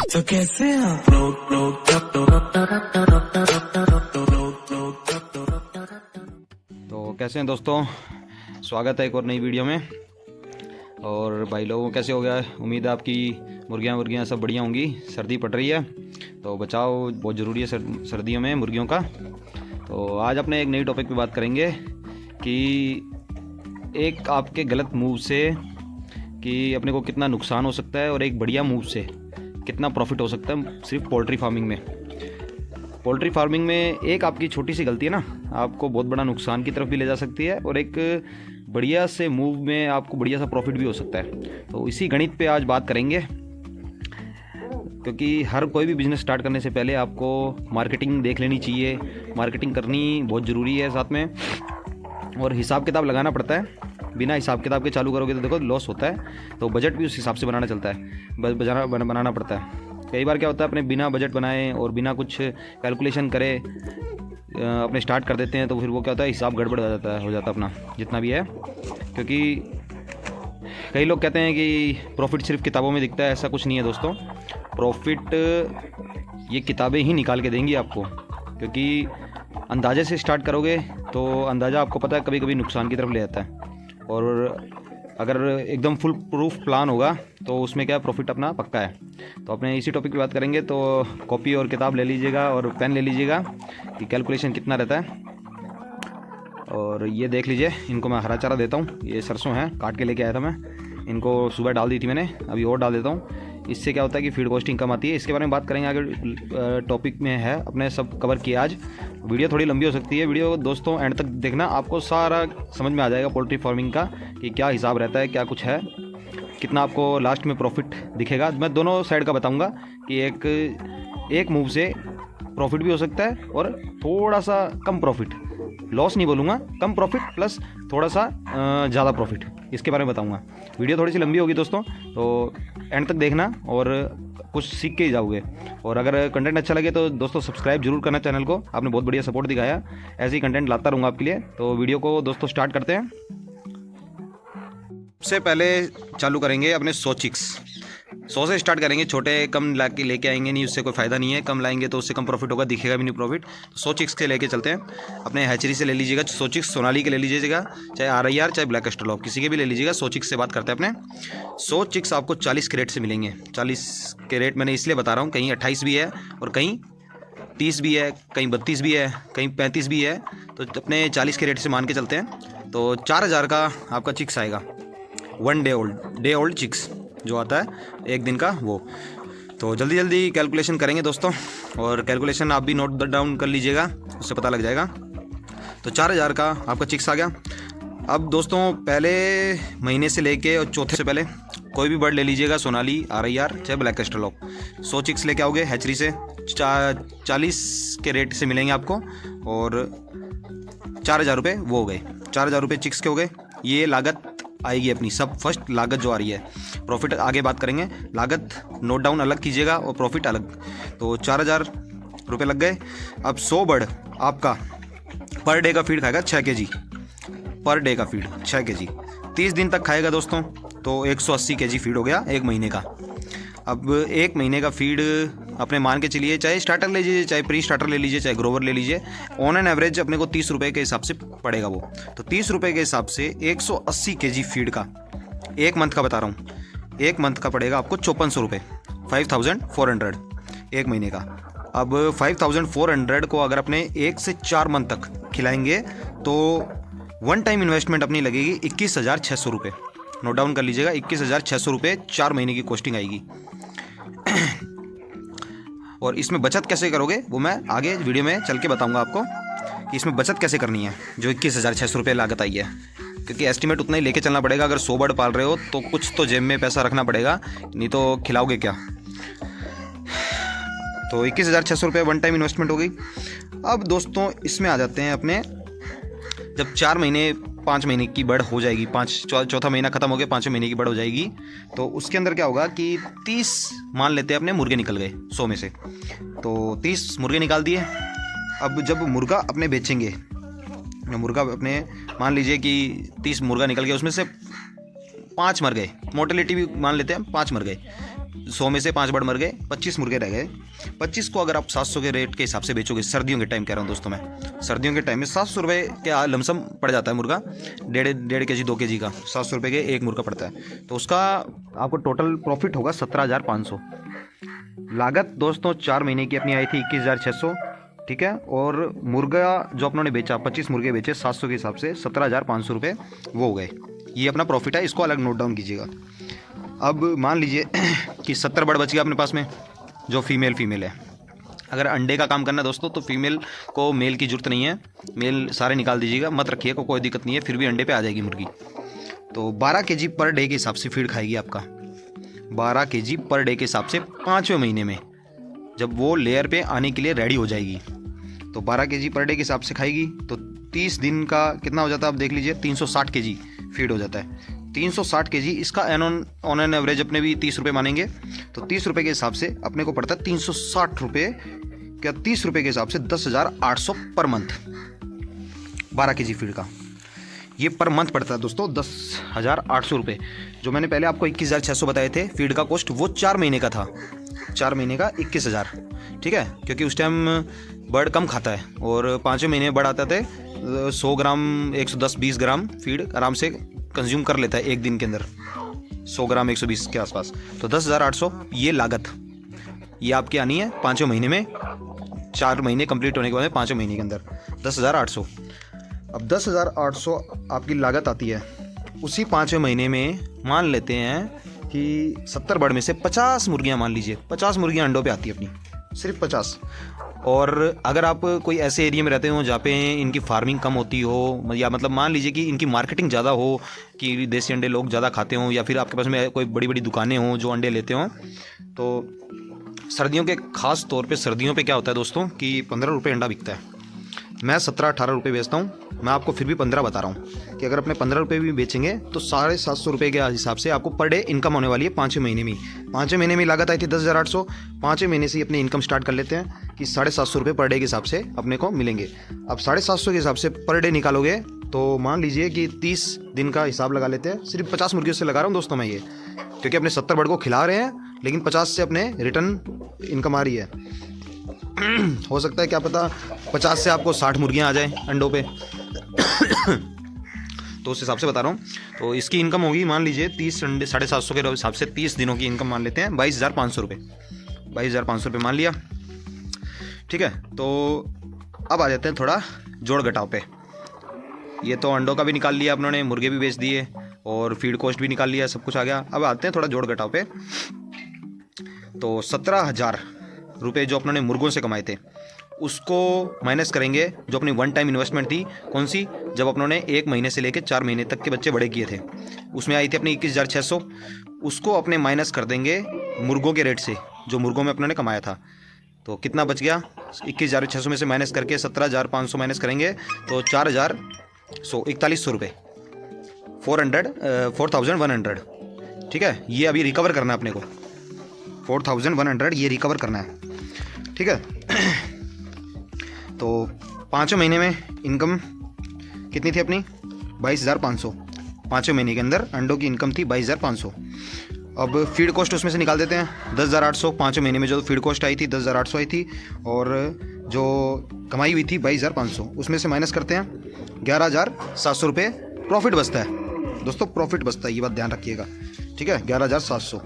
तो कैसे आप तो कैसे हैं दोस्तों, स्वागत है एक और नई वीडियो में। और भाई लोगों कैसे हो गया है? उम्मीद है आपकी मुर्गियाँ सब बढ़िया होंगी। सर्दी पड़ रही है तो बचाव बहुत ज़रूरी है सर्दियों में मुर्गियों का। तो आज अपने एक नई टॉपिक पे बात करेंगे कि एक आपके गलत मूव से कि अपने को कितना नुकसान हो सकता है और एक बढ़िया मूव से कितना प्रॉफिट हो सकता है सिर्फ पोल्ट्री फार्मिंग में। पोल्ट्री फार्मिंग में एक आपकी छोटी सी गलती है ना, आपको बहुत बड़ा नुकसान की तरफ भी ले जा सकती है और एक बढ़िया से मूव में आपको बढ़िया सा प्रॉफिट भी हो सकता है। तो इसी गणित पे आज बात करेंगे, क्योंकि हर कोई भी बिज़नेस स्टार्ट करने से पहले आपको मार्केटिंग देख लेनी चाहिए। मार्केटिंग करनी बहुत ज़रूरी है साथ में, और हिसाब किताब लगाना पड़ता है। बिना हिसाब किताब के चालू करोगे तो देखो लॉस होता है। तो बजट भी उस हिसाब से बनाना चलता है, बनाना पड़ता है। कई बार क्या होता है, अपने बिना बजट बनाए और बिना कुछ कैलकुलेशन करे अपने स्टार्ट कर देते हैं, तो फिर वो क्या होता है, हिसाब गड़बड़ हो जाता है अपना जितना भी है। क्योंकि कई लोग कहते हैं कि प्रॉफिट सिर्फ किताबों में दिखता है, ऐसा कुछ नहीं है दोस्तों। प्रॉफिट ये किताबें ही निकाल के देंगी आपको, क्योंकि अंदाजे से स्टार्ट करोगे तो अंदाज़ा आपको पता है कभी कभी नुकसान की तरफ ले जाता है। और अगर एकदम फुल प्रूफ प्लान होगा तो उसमें क्या प्रॉफिट अपना पक्का है। तो अपने इसी टॉपिक पे बात करेंगे। तो कॉपी और किताब ले लीजिएगा और पेन ले लीजिएगा कि कैलकुलेशन कितना रहता है। और ये देख लीजिए, इनको मैं हरा चारा देता हूँ। ये सरसों है, काट के लेके आया था मैं, इनको सुबह डाल दी थी मैंने, अभी और डाल देता हूँ। इससे क्या होता है कि फीड कॉस्टिंग कम आती है। इसके बारे में बात करेंगे आगे, टॉपिक में है अपने सब कवर किया आज। वीडियो थोड़ी लंबी हो सकती है, वीडियो दोस्तों एंड तक देखना, आपको सारा समझ में आ जाएगा पोल्ट्री फार्मिंग का कि क्या हिसाब रहता है, क्या कुछ है, कितना आपको लास्ट में प्रॉफिट दिखेगा। मैं दोनों साइड का बताऊंगा कि एक मूव से प्रॉफिट भी हो सकता है और थोड़ा सा कम प्रॉफिट, लॉस नहीं बोलूँगा, कम प्रॉफिट प्लस थोड़ा सा ज़्यादा प्रॉफिट, इसके बारे में बताऊंगा। वीडियो थोड़ी सी लंबी होगी दोस्तों, तो एंड तक देखना और कुछ सीख के ही जाओगे। और अगर कंटेंट अच्छा लगे तो दोस्तों सब्सक्राइब जरूर करना चैनल को, आपने बहुत बढ़िया सपोर्ट दिखाया। ऐसे ही कंटेंट लाता रहूँगा आपके लिए। तो वीडियो को दोस्तों स्टार्ट करते हैं। सबसे पहले चालू करेंगे अपने 100 चिक्स। 100 से स्टार्ट करेंगे, छोटे कम ला के लेके आएंगे नहीं, उससे कोई फ़ायदा नहीं है। कम लाएंगे तो उससे कम प्रॉफिट होगा, दिखेगा भी नहीं प्रॉफिट। तो 100 चिक्स के लेके चलते हैं। अपने हैचरी से ले लीजिएगा 100 चिक्स, सोनाली के ले लीजिएगा, चाहे RIR चाहे ब्लैक एस्ट्रोलॉप, किसी के भी ले लीजिएगा। 100 चिक्स से बात करते हैं अपने। 100 चिक्स आपको 40 कैरेट से मिलेंगे। 40 कैरेट मैंने इसलिए बता रहा हूँ, कहीं 28 भी है और कहीं 30 भी है, कहीं 32 भी है, कहीं 35 भी है। तो अपने 40 कैरेट से मान के चलते हैं। तो 4000 का आपका चिक्स आएगा, 1 डे ओल्ड चिक्स जो आता है एक दिन का वो। तो जल्दी जल्दी कैलकुलेशन करेंगे दोस्तों, और कैलकुलेशन आप भी नोट डाउन कर लीजिएगा, उससे पता लग जाएगा। तो 4000 का आपका चिक्स आ गया। अब दोस्तों पहले महीने से लेके और चौथे से पहले कोई भी बर्ड ले लीजिएगा, सोनाली, RIR चाहे ब्लैक एस्ट्रोलॉप। 100 चिक्स लेके आओगे हैचरी से, 40 के रेट से मिलेंगे आपको, और 4000 रुपये वो हो गए। 4000 रुपये चिक्स के हो गए। ये लागत आएगी अपनी, सब फर्स्ट लागत जो आ रही है। प्रॉफिट आगे बात करेंगे, लागत नोट डाउन अलग कीजिएगा और प्रॉफिट अलग। तो 4000 रुपये लग गए। अब 100 बर्ड आपका पर डे का फीड खाएगा 6 kg, पर डे का फीड 6 kg, 30 दिन तक खाएगा दोस्तों, तो 180 kg फीड हो गया एक महीने का। अब एक महीने का फीड अपने मान के चलिए, चाहे स्टार्टर ले लीजिए, चाहे प्री स्टार्टर ले लीजिए, चाहे ग्रोवर ले लीजिए, ऑन एन एवरेज अपने को 30 रुपये के हिसाब से पड़ेगा वो। तो 30 रुपये के हिसाब से 180 kg फीड का एक मंथ का बता रहा हूँ, एक मंथ का पड़ेगा आपको 5400 रुपये, 5400 एक महीने का। अब 5400 को अगर अपने 1 से 4 मंथ तक खिलाएंगे तो वन टाइम इन्वेस्टमेंट अपनी लगेगी 21,600 रुपये। नोट डाउन कर लीजिएगा, 21,600 रुपये 4 महीने की कॉस्टिंग आएगी। और इसमें बचत कैसे करोगे वो मैं आगे वीडियो में चल के बताऊंगा आपको कि इसमें बचत कैसे करनी है जो 21,600 रुपये लागत आई है। क्योंकि एस्टिमेट उतना ही लेके चलना पड़ेगा। अगर 100 बर्ड पाल रहे हो तो कुछ तो जेब में पैसा रखना पड़ेगा, नहीं तो खिलाओगे क्या। तो 21,600 रुपये वन टाइम इन्वेस्टमेंट हो गई। अब दोस्तों इसमें आ जाते हैं अपने, जब 4 महीने 5 महीने की बर्ड हो जाएगी, चौथा महीना ख़त्म हो गया, 5वें महीने की बर्ड हो जाएगी, तो उसके अंदर क्या होगा कि 30 मान लेते हैं अपने मुर्गे निकल गए 100 में से। तो 30 मुर्गे निकाल दिए। अब जब मुर्गा अपने बेचेंगे, मुर्गा अपने मान लीजिए कि 30 मुर्गा निकल गया, उसमें से 5 मर गए, मोर्टेलिटी भी मान लेते हैं 5 मर गए, 100 में से 5 बर्ड मर गए, 25 मुर्गे रह गए। 25 को अगर आप 700 के रेट के हिसाब से बेचोगे, सर्दियों के टाइम कह रहा हूँ दोस्तों मैं, सर्दियों के टाइम में 700 रुपये के लमसम पड़ जाता है मुर्गा, 1.5 kg 2 kg का 700 रुपये के एक मुर्गा पड़ता है। तो उसका आपको टोटल प्रॉफिट होगा 17,500। लागत दोस्तों 4 महीने की अपनी आई थी 21,600, ठीक है। और मुर्गा जो अपनों ने बेचा, 25 मुर्गे बेचे 700 के हिसाब से 17,500 रुपये वो हो गए। ये अपना प्रॉफिट है, इसको अलग नोट डाउन कीजिएगा। अब मान लीजिए कि 70 बर्ड बच गया अपने पास में, जो फीमेल है। अगर अंडे का काम करना है दोस्तों, तो फीमेल को मेल की ज़रूरत नहीं है, मेल सारे निकाल दीजिएगा, मत रखिएगा, कोई दिक्कत नहीं है, फिर भी अंडे पे आ जाएगी मुर्गी। तो 12 kg पर डे के हिसाब से फीड खाएगी आपका, 12 kg पर डे के हिसाब से 5वें महीने में, जब वो लेयर पे आने के लिए रेडी हो जाएगी। तो 12 kg पर डे के हिसाब से खाएगी, तो 30 दिन का कितना हो जाता है आप देख लीजिए, 360 kg फीड हो जाता है। 360 kg, इसका ऑन एन एवरेज अपने भी 30 रुपये मानेंगे, तो 30 रुपये के हिसाब से अपने को पड़ता है 360 रुपये, क्या 30 रुपये के हिसाब से 10,800 पर मंथ, 12 kg फीड का ये पर मंथ पड़ता है दोस्तों 10,800 रुपये। जो मैंने पहले आपको 21,600 बताए थे फीड का कॉस्ट, वो 4 महीने का था, 4 महीने का 21,000, ठीक है। क्योंकि उस टाइम बर्ड कम खाता है और 5वें महीने में बर्ड आता थे 100 ग्राम 110-20 ग्राम फीड आराम से कंज्यूम कर लेता है एक दिन के अंदर, 100 ग्राम 120 के आसपास। तो 10,800 ये लागत ये आपकी आनी है 5वें महीने में, 4 महीने कंप्लीट होने के बाद 5वें महीने के अंदर 10,800। अब 10,800 आपकी लागत आती है। उसी 5वें महीने में मान लेते हैं कि 70 बर्ड में से 50 मुर्गियाँ, मान लीजिए 50 मुर्गियाँ अंडों पे आती है अपनी, सिर्फ 50। और अगर आप कोई ऐसे एरिया में रहते हो जहाँ पे इनकी फार्मिंग कम होती हो, या मतलब मान लीजिए कि इनकी मार्केटिंग ज़्यादा हो, कि देसी अंडे लोग ज़्यादा खाते हों, या फिर आपके पास में कोई बड़ी बड़ी दुकानें हों जो अंडे लेते हों, तो सर्दियों के ख़ास तौर पे सर्दियों पे क्या होता है दोस्तों कि 15 रुपये अंडा बिकता है। मैं 17-18 रुपये बेचता हूँ, मैं आपको फिर भी 15 बता रहा हूँ कि अगर अपने 15 रुपये भी बेचेंगे तो 750 रुपये के हिसाब से आपको पर डे इनकम होने वाली है 5वें महीने में। 5वें महीने में लागत आई थी 10,800, 5वें महीने से ही अपनी इनकम स्टार्ट कर लेते हैं कि 750 रुपये पर डे के हिसाब से अपने को मिलेंगे। अब 750 के हिसाब से पर डे निकालोगे तो मान लीजिए कि 30 दिन का हिसाब लगा लेते हैं। सिर्फ 50 मुर्गियों से लगा रहा हूँ दोस्तों मैं ये, क्योंकि अपने 70 बर्ड को खिला रहे हैं, लेकिन 50 से अपने रिटर्न इनकम आ रही है। हो सकता है क्या पता 50 से आपको 60 मुर्गियाँ आ जाए अंडों पे तो उस हिसाब से बता रहा हूँ। तो इसकी इनकम होगी मान लीजिए 30 अंडे 750 के हिसाब से 30 दिनों की इनकम मान लेते हैं 22,500 रुपये, 22,500 रुपये मान लिया, ठीक है। तो अब आ जाते हैं थोड़ा जोड़ घटाव पे। ये तो अंडों का भी निकाल लिया अपनों ने, मुर्गे भी बेच दिए और फीड कॉस्ट भी निकाल लिया, सब कुछ आ गया। अब आते हैं थोड़ा जोड़ घटाव पे। तो 17,000 रुपये जो अपनों ने मुर्गों से कमाए थे उसको माइनस करेंगे, जो अपनी वन टाइम इन्वेस्टमेंट थी, कौन सी, जब अपनों ने 1 महीने से लेकर 4 महीने तक के बच्चे बड़े किए थे, उसमें आई थी अपनी 21,600, उसको अपने माइनस कर देंगे मुर्गों के रेट से जो मुर्गों में अपनों ने कमाया था। तो कितना बच गया, 21,600 में से माइनस करके 17,500 माइनस करेंगे तो 4,100 रुपये, 4,100, ठीक है। ये अभी रिकवर करना है अपने को, 4,100 ये रिकवर करना है, ठीक है। तो 5वें महीने में इनकम कितनी थी अपनी, 22,500, 5वें महीने के अंदर अंडों की इनकम थी 22,500। अब फीड कॉस्ट उसमें से निकाल देते हैं 10,800, 5वें महीने में जो फीड कॉस्ट आई थी 10,800 आई थी, और जो कमाई हुई थी 22,500, उसमें से माइनस करते हैं 11,700 रुपये प्रॉफिट बचता है दोस्तों, प्रॉफिट बचता है, ये बात ध्यान रखिएगा, ठीक है, 11,700।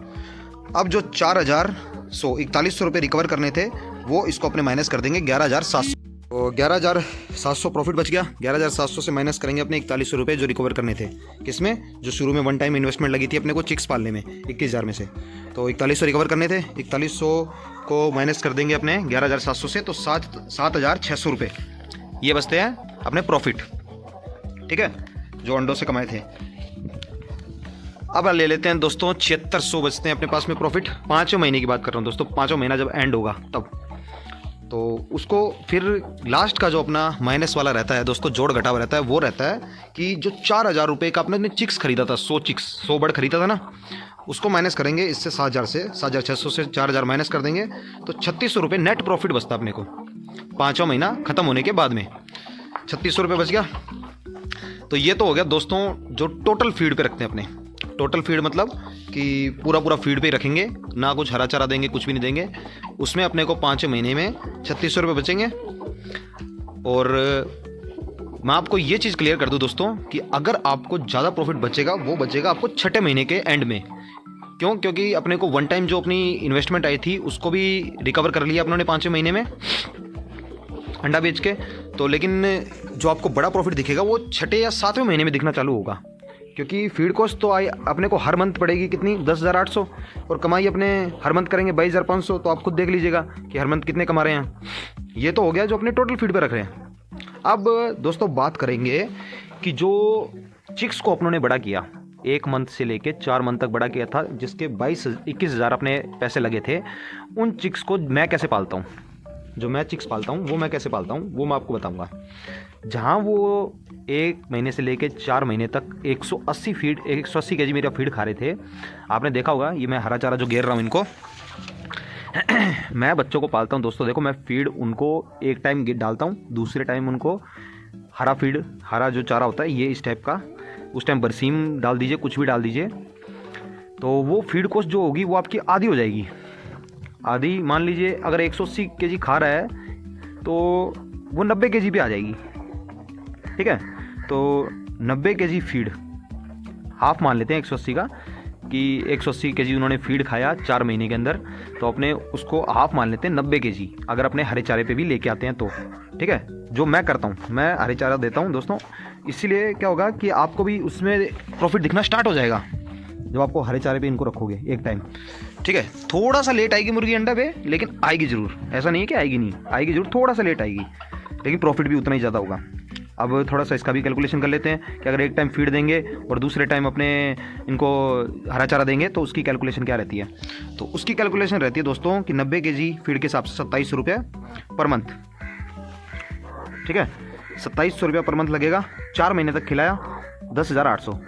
अब जो 4,41 रुपये रिकवर करने थे वो इसको अपने माइनस कर देंगे 11,700, तो 11,700 प्रॉफिट बच गया। 11,700 से माइनस करेंगे अपने 41 रुपये जो रिकवर करने थे, किसमें, जो शुरू में वन टाइम इन्वेस्टमेंट लगी थी अपने को चिक्स पालने में 21,000 में से, तो 4100 रिकवर करने थे, 4100 को माइनस कर देंगे अपने 11,700 से, तो 7,600 रुपये ये बचते हैं अपने प्रॉफिट, ठीक है, जो अंडों से कमाए थे। अब ले लेते हैं दोस्तों 7,600 बचते हैं अपने पास में प्रॉफिट, 5वें महीने की बात कर रहा हूँ दोस्तों, 5वां महीना जब एंड होगा तब, तो उसको फिर लास्ट का जो अपना माइनस वाला रहता है दोस्तों, जोड़ घटाव रहता है, वो रहता है कि जो 4,000 रुपये का अपने चिक्स खरीदा था, 100 चिक्स, 100 बर्ड खरीदा था ना, उसको माइनस करेंगे इससे 7,000 से, 7,600 से 4,000 माइनस कर देंगे तो 3,600 रुपये नेट प्रॉफिट बचता अपने को 5वां महीना ख़त्म होने के बाद में, 3,600 रुपये बच गया। तो ये तो हो गया दोस्तों जो टोटल फीड पे रखते हैं अपने, टोटल फीड मतलब कि पूरा पूरा फीड पे ही रखेंगे, ना कुछ हरा चारा देंगे, कुछ भी नहीं देंगे। उसमें अपने को 5 महीने में 3600 रुपये बचेंगे। और मैं आपको ये चीज़ क्लियर कर दूं दोस्तों कि अगर आपको ज़्यादा प्रॉफिट बचेगा वो बचेगा आपको 6ठे महीने के एंड में। क्यों? क्योंकि अपने को वन टाइम जो अपनी इन्वेस्टमेंट आई थी उसको भी रिकवर कर लिया अपनों ने 5 महीने में अंडा बेच के। तो लेकिन जो आपको बड़ा प्रॉफिट दिखेगा वो 6ठे या 7वें महीने में दिखना चालू होगा, क्योंकि फीड कॉस्ट तो आई अपने को हर मंथ पड़ेगी कितनी, 10,800, और कमाई अपने हर मंथ करेंगे 22,500। तो आप खुद देख लीजिएगा कि हर मंथ कितने कमा रहे हैं। ये तो हो गया जो अपने टोटल फीड पे रख रहे हैं। अब दोस्तों बात करेंगे कि जो चिक्स को अपनों ने बड़ा किया, 1 मंथ से लेके 4 मंथ तक बड़ा किया था, जिसके 21,000 अपने पैसे लगे थे, उन चिक्स को मैं कैसे पालता हूँ। जो मैं चिक्स पालता हूँ वो मैं कैसे पालता हूँ वो मैं आपको बताऊँगा। जहाँ वो 1 महीने से लेके 4 महीने तक 180 केजी मेरा फीड खा रहे थे। आपने देखा होगा, ये मैं हरा चारा जो घेर रहा हूँ इनको मैं बच्चों को पालता हूँ दोस्तों। देखो मैं फीड उनको एक टाइम डालता हूँ, दूसरे टाइम उनको हरा फीड, हरा जो चारा होता है ये इस टाइप का, उस टाइम बरसीम डाल दीजिए, कुछ भी डाल दीजिए। तो वो फीड कॉस्ट जो होगी वो आपकी आधी हो जाएगी। आधी मान लीजिए अगर 180 केजी खा रहा है तो वो 90 केजी पे आ जाएगी। ठीक है, तो 90 केजी फीड हाफ मान लेते हैं 180 का, कि 180 केजी उन्होंने फीड खाया 4 महीने के अंदर, तो अपने उसको हाफ मान लेते हैं 90 केजी, अगर अपने हरे चारे पे भी लेके आते हैं तो। ठीक है, जो मैं करता हूँ, मैं हरे चारा देता हूँ दोस्तों, इसीलिए क्या होगा कि आपको भी उसमें प्रॉफिट दिखना स्टार्ट हो जाएगा जब आपको हरे चारे पे इनको रखोगे एक टाइम। ठीक है, थोड़ा सा लेट आएगी मुर्गी अंडा पे, लेकिन आएगी ज़रूर। ऐसा नहीं है कि आएगी नहीं, आएगी ज़रूर, थोड़ा सा लेट आएगी, लेकिन प्रॉफिट भी उतना ही ज़्यादा होगा। अब थोड़ा सा इसका भी कैलकुलेशन कर लेते हैं कि अगर एक टाइम फीड देंगे और दूसरे टाइम अपने इनको हरा चारा देंगे तो उसकी कैलकुलेशन क्या रहती है। तो उसकी कैलकुलेशन रहती है दोस्तों कि 90 केजी फीड के हिसाब से 2700 रुपये पर मंथ। ठीक है, 2700 रुपये पर मंथ लगेगा, 4 महीने तक खिलाया 10,800।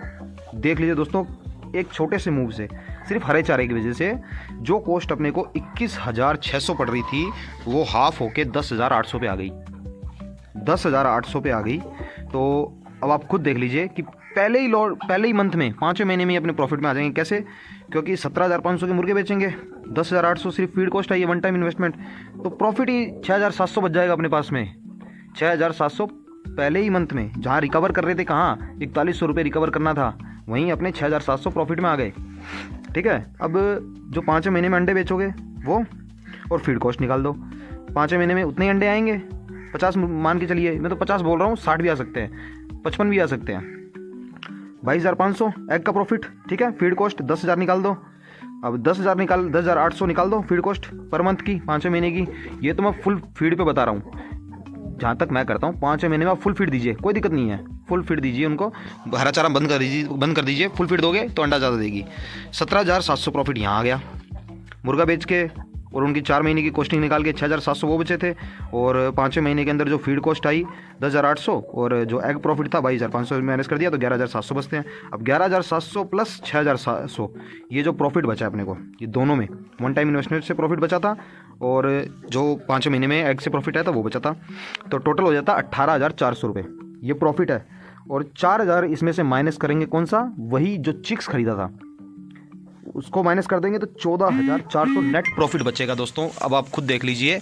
देख लीजिए दोस्तों, एक छोटे से मूव से, सिर्फ हरे चारे की वजह से जो कॉस्ट अपने को 21,600 पड़ रही थी वो हाफ होके 10,800 पे आ गई, 10,800 पे आ गई। तो अब आप खुद देख लीजिए कि पहले ही मंथ में 5वें महीने में ही अपने प्रॉफिट में आ जाएंगे। कैसे? क्योंकि 17,500 के मुर्गे बेचेंगे, 10,800 सिर्फ फीड कॉस्ट है, ये वन टाइम इन्वेस्टमेंट, तो प्रॉफिट ही 6,700 बच जाएगा अपने पास में। 6,700 पहले ही मंथ में, जहाँ रिकवर कर रहे थे, कहाँ 4100 रुपये रिकवर करना था, वहीं अपने 6,700 प्रॉफिट में आ गए। ठीक है, अब जो 5वें महीने में अंडे बेचोगे वो, और फीड कॉस्ट निकाल दो, 5वें महीने में उतने अंडे आएंगे, 50 मान के चलिए, मैं तो 50 बोल रहा हूँ, 60 भी आ सकते हैं, 55 भी आ सकते हैं। 22,500 एग का प्रॉफिट। ठीक है, फीड कॉस्ट 10,000 निकाल दो। अब 10,800 निकाल दो फीड कॉस्ट पर मंथ की, 5वें महीने की। ये तो मैं फुल फीड पे बता रहा हूँ, जहाँ तक मैं करता हूँ। 5वें महीने में आप फुल फीड दीजिए, कोई दिक्कत नहीं है, फुल फीड दीजिए उनको, हरा चारा बंद कर दीजिए। फुल फीड दोगे तो अंडा ज़्यादा देगी। 17,700 प्रॉफिट यहाँ आ गया मुर्गा बेच के, और उनकी 4 महीने की कॉस्टिंग निकाल के 6,700 वो बचे थे, और 5वें महीने के अंदर जो फीड कॉस्ट आई 10,800, और जो एग प्रॉफिट था 22,500 मैनेज कर दिया, तो 11,700 बचते हैं। अब 11,700 प्लस 6,700, ये जो प्रॉफिट बचा है अपने को, ये दोनों में वन टाइम इन्वेस्टमेंट से प्रॉफिट बचा था, और जो 5वें महीने में एग से प्रॉफिट आया था वो बचा था, तो टोटल हो जाता 18,400 रुपये ये प्रॉफिट है। और 4,000 इसमें से माइनस करेंगे, कौन सा? वही जो चिक्स खरीदा था उसको माइनस कर देंगे, तो 14,400 नेट प्रॉफिट बचेगा दोस्तों। अब आप खुद देख लीजिए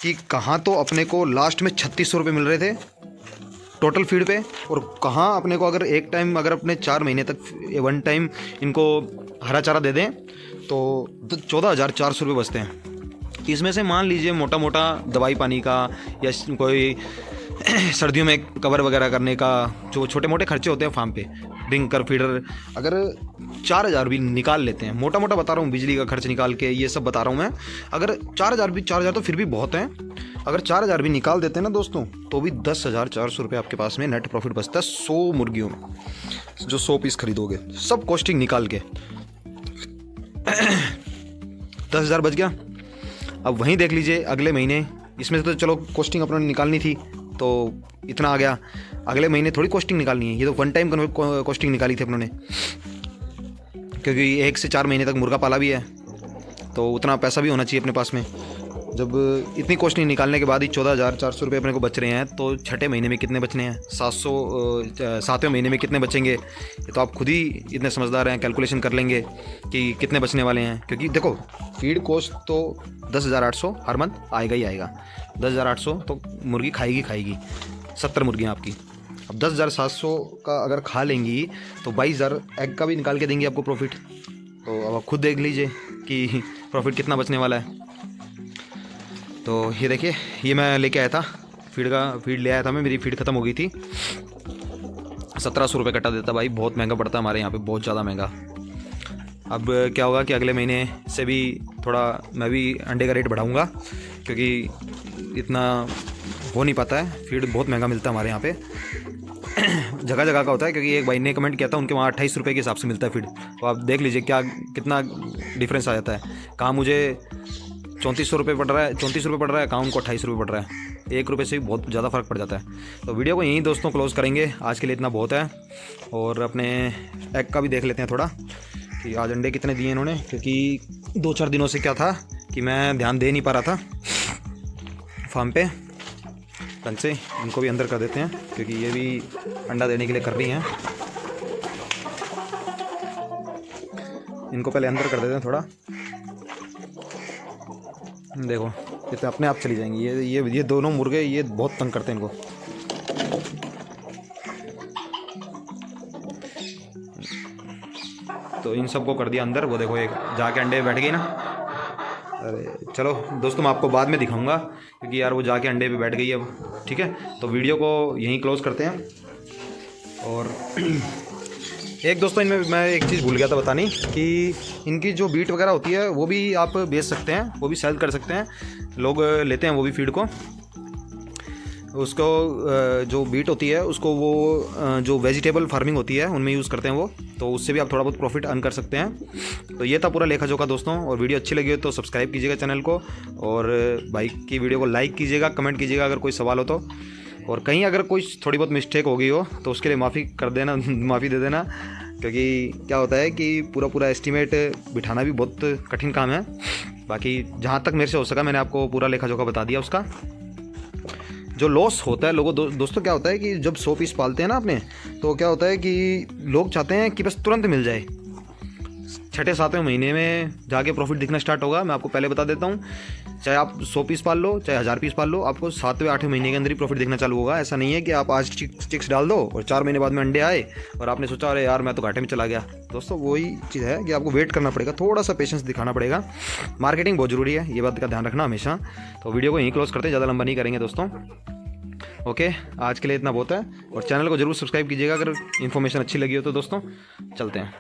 कि कहाँ तो अपने को लास्ट में 3600 रुपये मिल रहे थे टोटल फीड पे, और कहाँ अपने को अगर एक टाइम, अगर अपने 4 महीने तक वन टाइम इनको हरा चारा दे दें तो 14,400 रुपये बचते हैं। इसमें से मान लीजिए मोटा मोटा दवाई पानी का या कोई सर्दियों में कवर वगैरह करने का जो छोटे मोटे खर्चे होते हैं फार्म पे, ड्रिंकर फीडर, अगर 4,000 भी निकाल लेते हैं, मोटा मोटा बता रहा हूँ, बिजली का खर्च निकाल के ये सब बता रहा हूँ मैं, अगर 4,000 तो फिर भी बहुत हैं, अगर 4,000 भी निकाल देते हैं ना दोस्तों, तो भी 10,400 रुपये आपके पास में नेट प्रॉफिट बचता है 100 मुर्गियों में, जो 100 पीस खरीदोगे, सब कॉस्टिंग निकाल के 10,000 बच गया। अब वहीं देख लीजिए अगले महीने, इसमें से तो चलो कॉस्टिंग अपने निकालनी थी तो इतना आ गया, अगले महीने थोड़ी कॉस्टिंग निकालनी है, ये तो वन टाइम कॉस्टिंग निकाली थी अपनों ने, क्योंकि 1 से 4 महीने तक मुर्गा पाला भी है, तो उतना पैसा भी होना चाहिए अपने पास में। जब इतनी कॉस्ट नहीं निकालने के बाद ही 14,400 रुपये अपने को बच रहे हैं, तो छठे महीने में कितने बचने हैं, 7वें महीने में कितने बचेंगे, ये तो आप खुद ही इतने समझदार हैं, कैलकुलेशन कर लेंगे कि कितने बचने वाले हैं। क्योंकि देखो फीड कॉस्ट तो 10,800 हर मंथ आएगा ही आएगा। 10,800 तो मुर्गी खाएगी 70 मुर्गियाँ आपकी। अब 10,700 का अगर खा लेंगी तो 22,000 एग का भी निकाल के देंगे आपको प्रॉफिट। तो अब आप खुद देख लीजिए कि प्रॉफिट कितना बचने वाला है। तो ये देखिए, ये मैं लेके आया था फीड ले आया था मैं, मेरी फीड ख़त्म हो गई थी। 1,700 रुपये कटा देता भाई, बहुत महंगा पड़ता है हमारे यहाँ पे, बहुत ज़्यादा महंगा। अब क्या होगा कि अगले महीने से भी थोड़ा मैं भी अंडे का रेट बढ़ाऊँगा, क्योंकि इतना हो नहीं पाता है, फीड बहुत महंगा मिलता है हमारे यहाँ पे। जगह जगह का होता है, क्योंकि एक भाई ने कमेंट किया था उनके वहाँ 28 रुपये के हिसाब से मिलता है फीड। तो आप देख लीजिए कितना डिफरेंस आ जाता है। कहाँ मुझे 3400 रुपये पड़ रहा है, 34 रुपये पड़ रहा है, कहाँ उनको 28 रुपये पड़ रहा है। 1 रुपये से भी बहुत ज़्यादा फ़र्क पड़ जाता है। तो वीडियो को यहीं दोस्तों क्लोज़ करेंगे, आज के लिए इतना बहुत है। और अपने एग का भी देख लेते हैं थोड़ा कि आज अंडे कितने दिए इन्होंने, क्योंकि 2-4 दिनों से क्या था कि मैं ध्यान दे नहीं पा रहा था फार्म पे। ढंग से इनको भी अंदर कर देते हैं, क्योंकि ये भी अंडा देने के लिए कर रही हैं। इनको पहले अंदर कर देते हैं थोड़ा। देखो ये तो अपने आप चली जाएंगी, ये दोनों मुर्गे ये बहुत तंग करते हैं इनको। तो इन सबको कर दिया अंदर। वो देखो एक जाके अंडे बैठ गई ना। अरे चलो दोस्तों, मैं आपको बाद में दिखाऊंगा, क्योंकि यार वो जाके अंडे पे बैठ गई अब। ठीक है, तो वीडियो को यहीं क्लोज़ करते हैं। और एक दोस्तों, इनमें मैं एक चीज़ भूल गया था बतानी कि इनकी जो बीट वगैरह होती है वो भी आप बेच सकते हैं, वो भी सेल कर सकते हैं, लोग लेते हैं वो भी फीड को। उसको जो बीट होती है उसको वो जो वेजिटेबल फार्मिंग होती है उनमें यूज़ करते हैं वो, तो उससे भी आप थोड़ा बहुत प्रॉफिट अर्न कर सकते हैं। तो ये था पूरा लेखा जोखा दोस्तों। और वीडियो अच्छी लगी हो तो सब्सक्राइब कीजिएगा चैनल को, और भाई की वीडियो को लाइक कीजिएगा, कमेंट कीजिएगा अगर कोई सवाल हो तो। और कहीं अगर कोई थोड़ी बहुत मिस्टेक हो गई हो तो उसके लिए माफ़ी कर देना, माफ़ी दे देना, क्योंकि क्या होता है कि पूरा एस्टीमेट बिठाना भी बहुत कठिन काम है। बाकी जहाँ तक मेरे से हो सका मैंने आपको पूरा लेखा जोखा बता दिया उसका। जो लॉस होता है लोगों दोस्तों, क्या होता है कि जब 100 पीस पालते हैं ना अपने, तो क्या होता है कि लोग चाहते हैं कि बस तुरंत मिल जाए। 6-7वें महीने में जाके प्रॉफिट दिखना स्टार्ट होगा। मैं आपको पहले बता देता हूँ, चाहे आप 100 पीस पाल लो, चाहे 1000 पीस पाल लो, आपको 7वें-8वें महीने के अंदर ही प्रॉफिट दिखना चालू होगा। ऐसा नहीं है कि आप आज चिक्स डाल दो और 4 महीने बाद में अंडे आए और आपने सोचा अरे यार मैं तो घाटे में चला गया। दोस्तों वही चीज़ है कि आपको वेट करना पड़ेगा, थोड़ा सा पेशेंस दिखाना पड़ेगा। मार्केटिंग बहुत ज़रूरी है, ये बात का ध्यान रखना हमेशा। तो वीडियो को यहीं क्लोज करते हैं, ज़्यादा लंबा नहीं करेंगे दोस्तों। ओके, आज के लिए इतना बहुत है। और चैनल को जरूर सब्सक्राइब कीजिएगा अगर इन्फॉर्मेशन अच्छी लगी हो तो दोस्तों। चलते हैं।